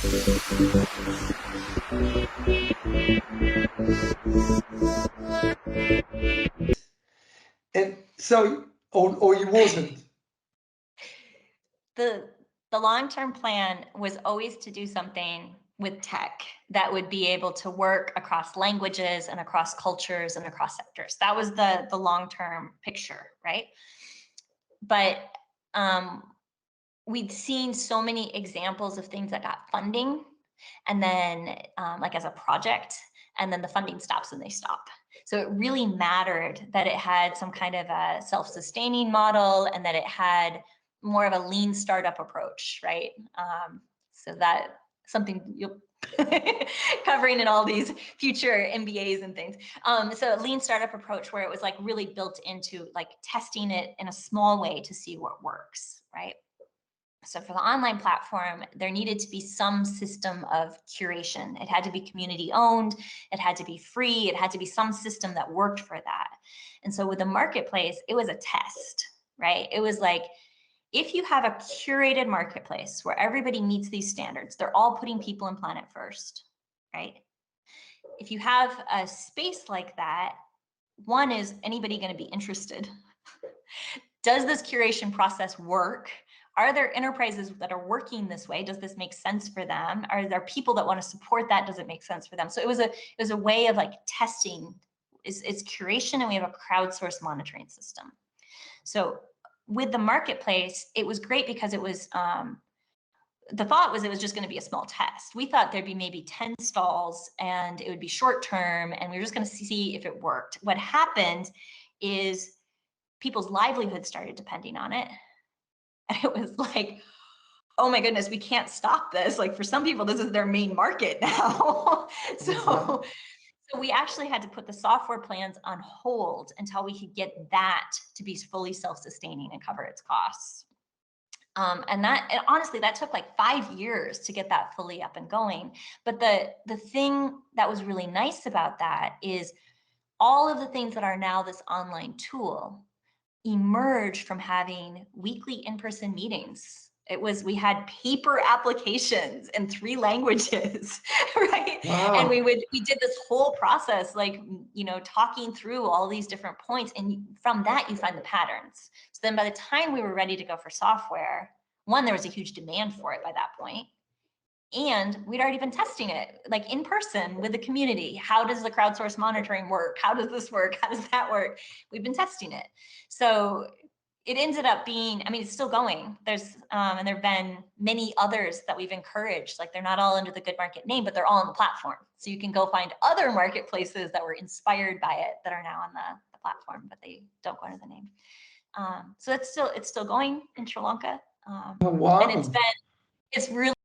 And so, or you wasn't. The the long-term plan was always to do something with tech that would be able to work across languages and across cultures and across sectors. That was the long-term picture, right? But um, we'd seen so many examples of things that got funding and then like as a project, and then the funding stops and they stop. So it really mattered that it had some kind of a self-sustaining model and that it had more of a lean startup approach, right? So that something you'll covering in all these future MBAs and things. So a lean startup approach where it was like really built into like testing it in a small way to see what works, right? So for the online platform, there needed to be some system of curation. It had to be community owned, it had to be free, it had to be some system that worked for that. And so with the marketplace, it was a test, right? It was like, if you have a curated marketplace where everybody meets these standards, they're all putting people and planet first, right? If you have a space like that, one, is anybody going to be interested? Does this curation process work? Are there enterprises that are working this way? Does this make sense for them? Are there people that want to support that? Does it make sense for them? So it was a way of like testing is curation, and we have a crowdsourced monitoring system. So with the marketplace, it was great because it was the thought was it was just going to be a small test. We thought there'd be maybe 10 stalls and it would be short term and we were just going to see if it worked. What happened is people's livelihoods started depending on it. And it was like, oh my goodness, we can't stop this. Like for some people, this is their main market now. Uh-huh. So we actually had to put the software plans on hold until we could get that to be fully self-sustaining and cover its costs. And honestly, that took like 5 years to get that fully up and going. But the thing that was really nice about that is all of the things that are now this online tool emerged from having weekly in-person meetings. We had paper applications in 3 languages, right? And Wow. we did this whole process, like, talking through all these different points. And from that, you find the patterns. So then by the time we were ready to go for software, one, there was a huge demand for it by that point. And we'd already been testing it like in person with the community. How does the crowdsourced monitoring work? How does this work? How does that work? We've been testing it. So it ended up being, I mean, it's still going. And there've been many others that we've encouraged. Like they're not all under the Good Market name, but they're all on the platform. So you can go find other marketplaces that were inspired by it that are now on the platform, but they don't go under the name. So it's still going in Sri Lanka. Oh, And wow. it's really